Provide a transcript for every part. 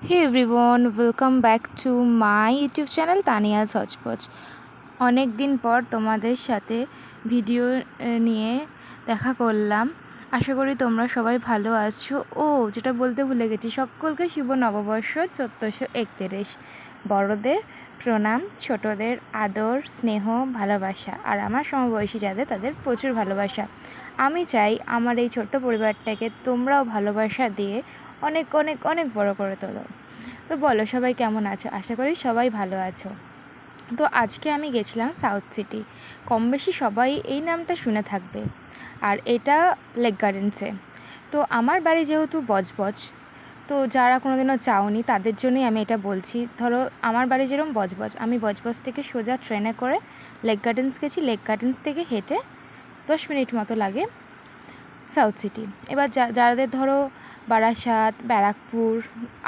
Hey everyone, welcome back to my YouTube channel Tania's হজপজ। অনেক দিন পর তোমাদের সাথে ভিডিও নিয়ে দেখা করলাম। আশা করি তোমরা সবাই ভালো আছো। যেটা বলতে ভুলে গেছি, সকলকে শুভ নববর্ষ 1431। বড়দের প্রণাম, ছোটদের আদর, স্নেহ, ভালোবাসা, আর আমার সমবয়সী যাদের তাদের প্রচুর ভালোবাসা। আমি চাই আমার এই ছোট্ট পরিবারটাকে তোমরাও ভালোবাসা দিয়ে অনেক অনেক অনেক বড় করে তোলো। তো বলো, সবাই কেমন আছো? আশা করি সবাই ভালো আছো। তো আজকে আমি গেছিলাম সাউথ সিটি। কম বেশি সবাই এই নামটা শুনে থাকবে, আর এটা লেক গার্ডেন্সে। তো আমার বাড়ি যেহেতু বজবজ, তো যারা কোনোদিনও যাওনি তাদের জন্যই আমি এটা বলছি। ধরো আমার বাড়ি যেরকম বজবজ, আমি বজবজ থেকে সোজা ট্রেনে করে লেক গার্ডেন্স গেছি। লেক গার্ডেন্স থেকে হেঁটে 10 মিনিট মতো লাগে সাউথ সিটি। এবার যাদের ধরো বারাসাত, ব্যারাকপুর,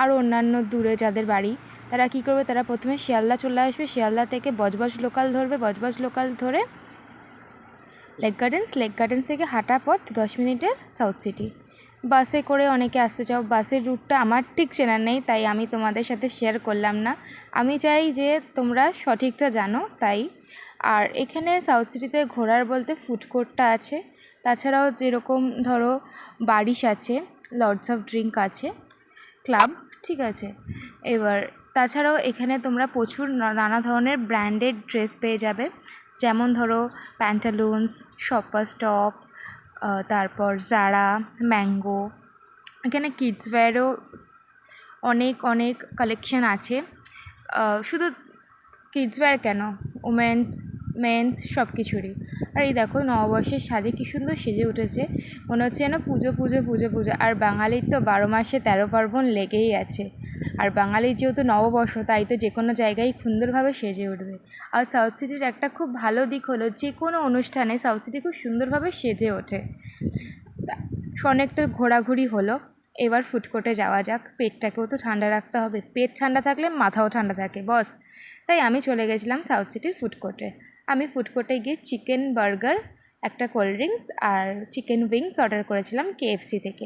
আরও অন্যান্য দূরে যাদের বাড়ি, তারা কী করবে, তারা প্রথমে শিয়ালদা চলে আসবে। শিয়ালদা থেকে বজবজ লোকাল ধরবে, বজবজ লোকাল ধরে লেক গার্ডেন্স থেকে হাঁটা পথ 10 মিনিটের সাউথ সিটি। বাসে করে অনেকে আসতে চাও, বাসের রুটটা আমার ঠিক চেনা নেই, তাই আমি তোমাদের সাথে শেয়ার করলাম না। আমি চাই যে তোমরা সঠিকটা জানো, তাই। আর এখানে সাউথ সিটিতে ঘোরার বলতে ফুড কোর্টটা আছে, তাছাড়াও যেরকম ধরো বারিশ আছে, লর্ডস অফ ড্রিঙ্ক আছে, ক্লাব, ঠিক আছে। এবার তাছাড়াও এখানে তোমরা প্রচুর নানা ধরনের ব্র্যান্ডেড ড্রেস পেয়ে যাবে, যেমন ধরো প্যান্টালুন্স, শপার স্টপ, তারপর জারা, ম্যাঙ্গো। এখানে কিডসওয়্যারও অনেক অনেক কালেকশন আছে। শুধু কিডসওয়্যার কেন, উমেন্স, মেন্স, সব কিছুরই। আর এই দেখো নববর্ষের সাজে কী সুন্দর সেজে উঠেছে, মনে হচ্ছে যেন পুজো পুজো পুজো পুজো। আর বাঙালির তো 12 মাসে 13 পার্বণ লেগেই আছে। আর বাঙালির যেহেতু নববর্ষ, তাই তো যে কোনো জায়গায় সুন্দরভাবে সেজে উঠবে। আর সাউথ সিটির একটা খুব ভালো দিক হলো, যে কোনো অনুষ্ঠানে সাউথ সিটি খুব সুন্দরভাবে সেজে ওঠে। অনেক তো ঘোরাঘুরি হলো, এবার ফুড কোর্টে যাওয়া যাক। পেটটাকেও তো ঠান্ডা রাখতে হবে, পেট ঠান্ডা থাকলে মাথাও ঠান্ডা থাকে বস। তাই আমি চলে গেছিলাম সাউথ সিটির ফুড কোর্টে। আমি ফুড কোর্টে গিয়ে চিকেন বার্গার, একটা কোল্ড ড্রিঙ্কস আর চিকেন উইংস অর্ডার করেছিলাম কেএফসি থেকে।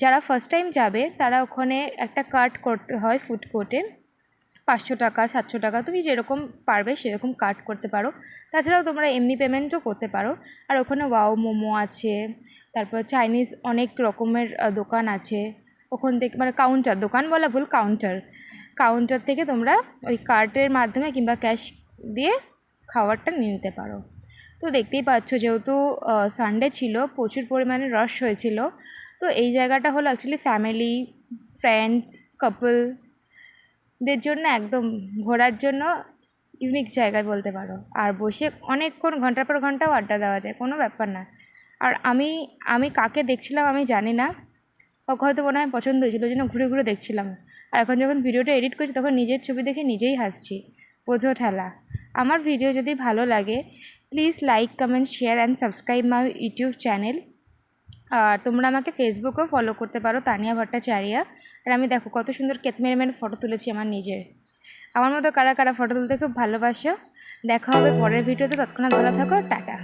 যারা ফার্স্ট টাইম যাবে তারা ওখানে একটা কার্ট করতে হয় ফুড কোর্টে, 500 টাকা, 700 টাকা, তুমি যেরকম পারবে সেরকম কাট করতে পারো। তাছাড়াও তোমরা এমনি পেমেন্টও করতে পারো। আর ওখানে ওয়াও মোমো আছে, তারপর চাইনিজ অনেক রকমের দোকান আছে। ওখান থেকে মানে কাউন্টার, দোকান বলা ভুল, কাউন্টার থেকে তোমরা ওই কার্টের মাধ্যমে কিংবা ক্যাশ দিয়ে খাবারটা নিয়ে নিতে পারো। তো দেখতেই পাচ্ছ, যেহেতু সানডে ছিল, প্রচুর পরিমাণে রশ হয়েছিল। তো এই জায়গাটা হলো অ্যাকচুয়ালি ফ্যামিলি, ফ্রেন্ডস, কাপলদের জন্য একদম ঘোরার জন্য ইউনিক জায়গায় বলতে পারো। আর বসে অনেকক্ষণ ঘন্টার পর ঘন্টাও আড্ডা দেওয়া যায়, কোনো ব্যাপার না। আর আমি কাকে দেখছিলাম আমি জানি না, কাউকে হয়তো মনে হয় পছন্দ হয়েছিল, ওই জন্য ঘুরে ঘুরে দেখছিলাম। আর এখন যখন ভিডিওটা এডিট করছি তখন নিজের ছবি দেখে নিজেই হাসছি, বোঝো ঠেলা। আমার ভিডিও যদি ভালো লাগে, please like, comment, share and subscribe my YouTube channel. আর তোমরা আমাকে ফেসবুকেও ফলো করতে পারো, তানিয়া ভট্টাচার্য। আর আমি দেখো কত সুন্দর মেরে মেরে ফটো তুলেছি আমার নিজের। আমার মতো কারা কারা ফটো তুলতে খুব ভালোবাসো। দেখা হবে পরের ভিডিওতে, তৎক্ষণাৎ ভালো থাকো, টাটা।